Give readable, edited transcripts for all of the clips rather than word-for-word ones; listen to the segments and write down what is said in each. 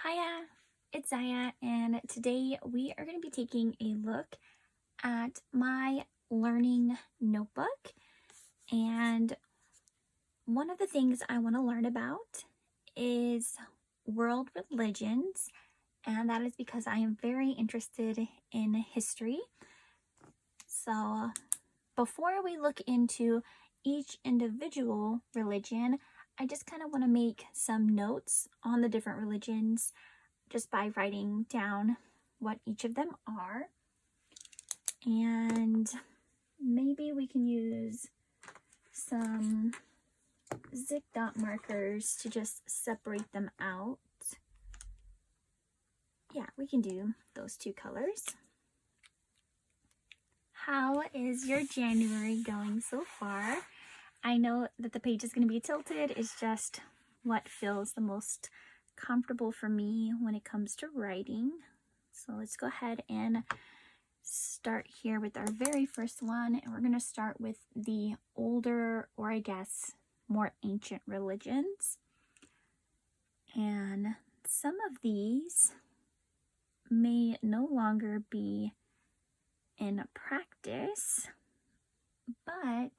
Hiya, it's Zaya, and today we are going to be taking a look at my learning notebook. And one of the things I want to learn about is world religions, and that is because I am very interested in history. So before we look into each individual religion, I just kind of want to make some notes on the different religions just by writing down what each of them are. And maybe we can use some zip dot markers to just separate them out. Yeah, we can do those two colors. How is your January going so far? I know that the page is going to be tilted. It's just what feels the most comfortable for me when it comes to writing. So let's go ahead and start here with our very first one. And we're going to start with the older, or I guess more ancient religions. And some of these may no longer be in practice, but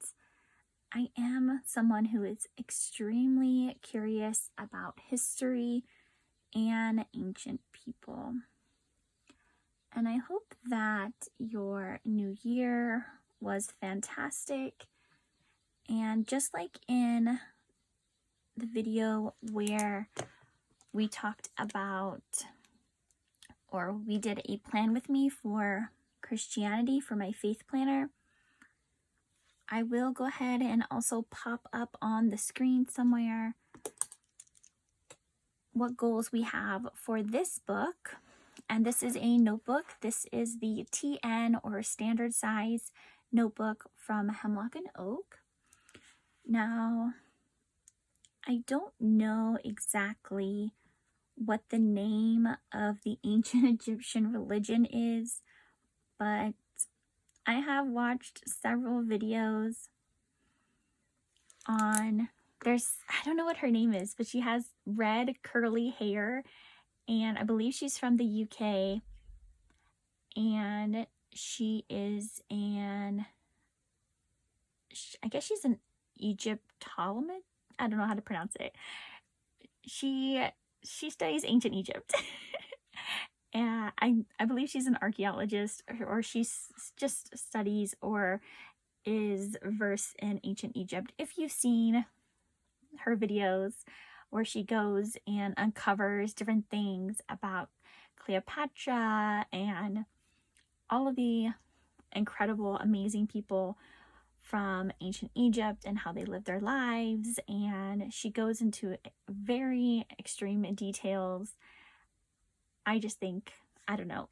I am someone who is extremely curious about history and ancient people. And I hope that your new year was fantastic. And just like in the video where we talked about, or we did a plan with me for Christianity for my faith planner, I will go ahead and also pop up on the screen somewhere what goals we have for this book. And this is a notebook. This is the TN, or standard size notebook from Hemlock and Oak. Now, I don't know exactly what the name of the ancient Egyptian religion is, but I have watched several videos on, I don't know what her name is, but she has red curly hair, and I believe she's from the UK, and she is I guess she's an Egyptologist. I don't know how to pronounce it. She studies ancient Egypt. And I believe she's an archaeologist, or she just studies or is versed in ancient Egypt. If you've seen her videos where she goes and uncovers different things about Cleopatra and all of the incredible, amazing people from ancient Egypt and how they lived their lives, and she goes into very extreme details. I just think, I don't know,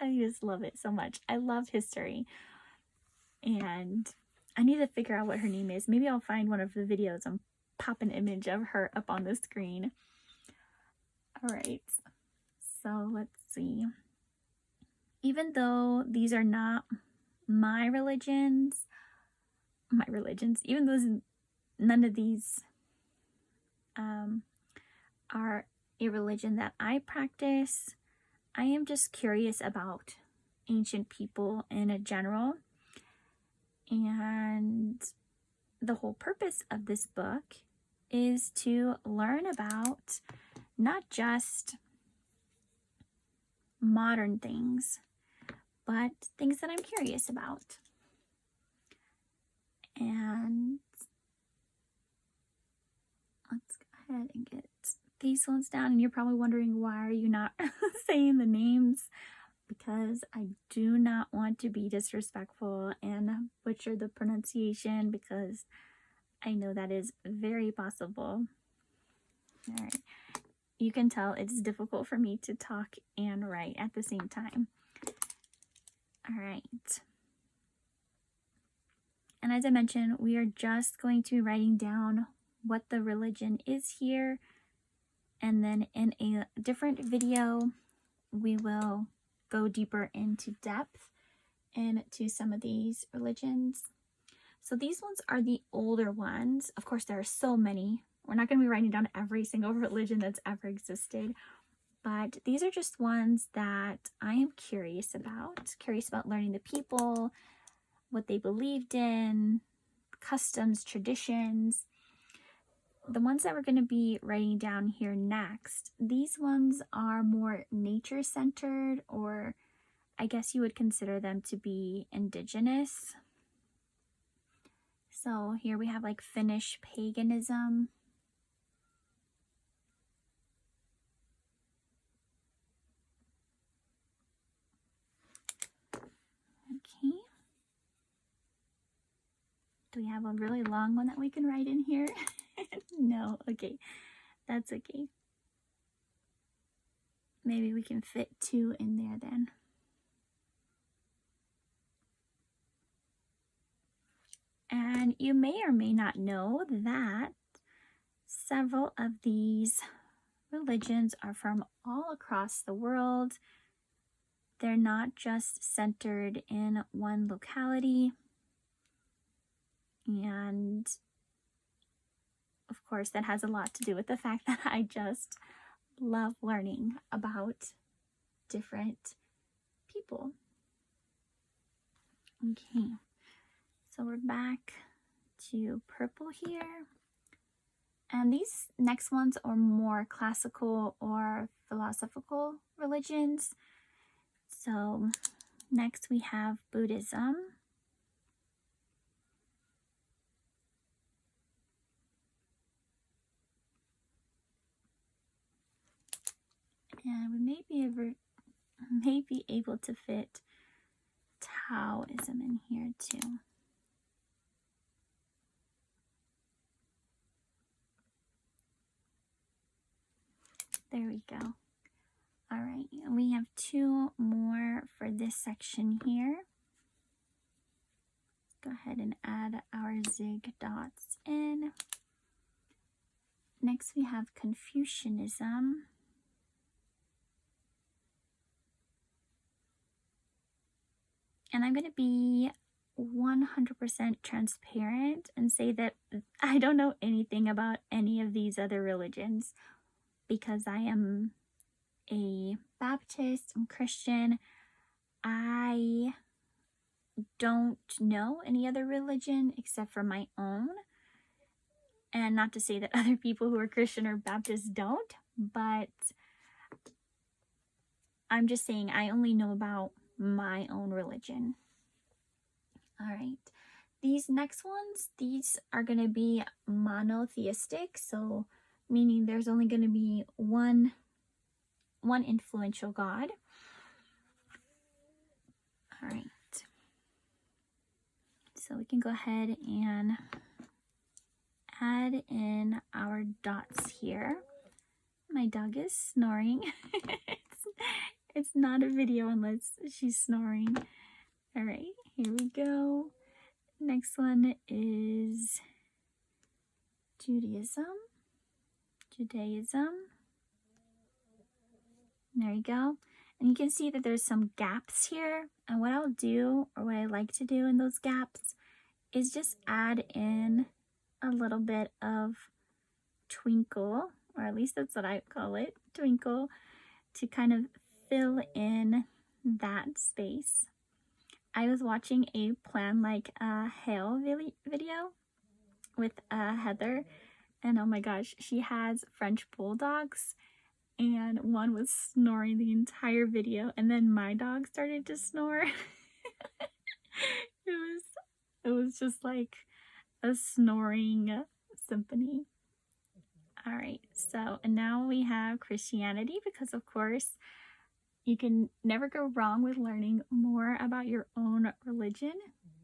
I just love it so much. I love history, and I need to figure out what her name is. Maybe I'll find one of the videos and pop an image of her up on the screen. All right, so let's see. Even though these are not my religions, even though none of these are a religion that I practice, I am just curious about ancient people in general. And the whole purpose of this book is to learn about not just modern things, but things that I'm curious about. And let's go ahead and get these ones down. And you're probably wondering, why are you not saying the names? Because I do not want to be disrespectful and butcher the pronunciation, because I know that is very possible. All right. You can tell it's difficult for me to talk and write at the same time. All right. And as I mentioned, we are just going to be writing down what the religion is here. And then in a different video, we will go deeper into depth into some of these religions. So these ones are the older ones. Of course, there are so many We're not going to be writing down every single religion that's ever existed, but these are just ones that I am curious about learning the people, what they believed in, customs, traditions. The ones that we're going to be writing down here next, these ones are more nature-centered, or I guess you would consider them to be indigenous. So here we have like Finnish paganism. Okay. Do we have a really long one that we can write in here? No, okay. That's okay. Maybe we can fit 2 in there then. And you may or may not know that several of these religions are from all across the world. They're not just centered in one locality. And of course, that has a lot to do with the fact that I just love learning about different people. Okay, so we're back to purple here. And these next ones are more classical or philosophical religions. So next we have Buddhism. And we may be able to fit Taoism in here too. There we go. All right, and we have 2 more for this section here. Go ahead and add our zig dots in. Next we have Confucianism. And I'm going to be 100% transparent and say that I don't know anything about any of these other religions, because I am a Baptist, I'm Christian. I don't know any other religion except for my own. And not to say that other people who are Christian or Baptist don't, but I'm just saying I only know about my own religion. All right, these next ones, these are going to be monotheistic, so meaning there's only going to be one influential god. All right, so we can go ahead and add in our dots here. My dog is snoring. It's not a video unless she's snoring. All right, here we go. Next one is Judaism. There you go. And you can see that there's some gaps here. And what I'll do, or what I like to do in those gaps, is just add in a little bit of twinkle, or at least that's what I call it, twinkle, to kind of fill in that space. I was watching a Plan Like a Hail video with Heather, and oh my gosh, she has French bulldogs, and one was snoring the entire video, and then my dog started to snore. It was just like a snoring symphony. All right, so and now we have Christianity, because of course you can never go wrong with learning more about your own religion.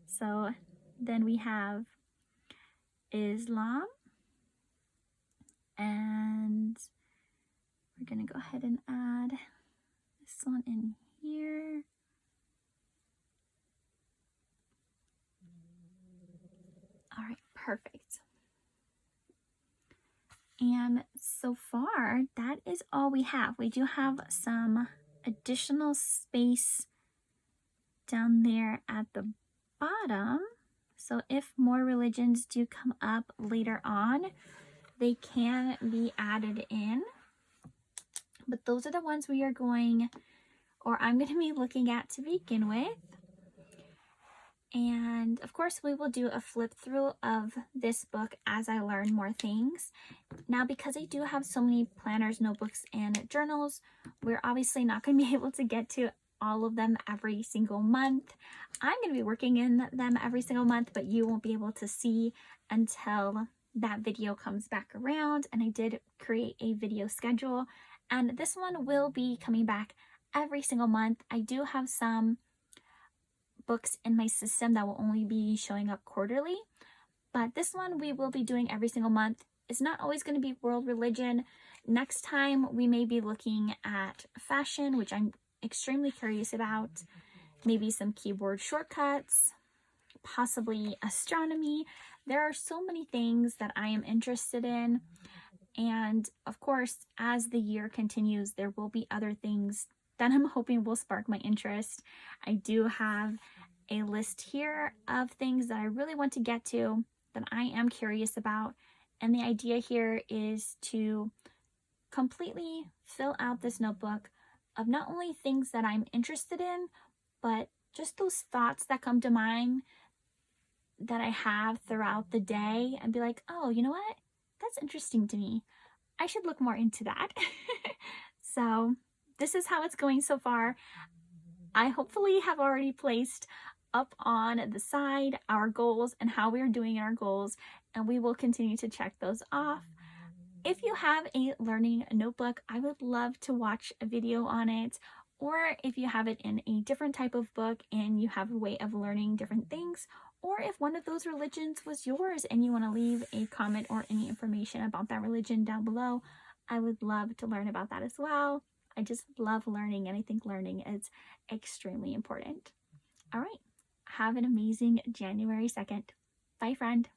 So then we have Islam, and we're going to go ahead and add this one in here. All right, perfect. And so far, that is all we have. We do have some additional space down there at the bottom. So if more religions do come up later on, they can be added in. But those are the ones we are going, or I'm going to be looking at to begin with. And of course, we will do a flip through of this book as I learn more things. Now, because I do have so many planners, notebooks, and journals, we're obviously not going to be able to get to all of them every single month. I'm going to be working in them every single month, but you won't be able to see until that video comes back around. And I did create a video schedule, and this one will be coming back every single month. I do have some books in my system that will only be showing up quarterly, but this one we will be doing every single month. It's not always going to be world religion. Next time we may be looking at fashion, which I'm extremely curious about, maybe some keyboard shortcuts, possibly astronomy. There are so many things that I am interested in, and of course, as the year continues, there will be other things that I'm hoping will spark my interest. I do have a list here of things that I really want to get to, that I am curious about, and the idea here is to completely fill out this notebook of not only things that I'm interested in, but just those thoughts that come to mind that I have throughout the day, and be like, oh, you know what? That's interesting to me. I should look more into that. So this is how it's going so far. I hopefully have already placed up on the side our goals and how we are doing in our goals, and we will continue to check those off. If you have a learning notebook, I would love to watch a video on it, or if you have it in a different type of book and you have a way of learning different things, or if one of those religions was yours and you want to leave a comment or any information about that religion down below, I would love to learn about that as well. I just love learning, and I think learning is extremely important. All right. Have an amazing January 2nd. Bye, friend.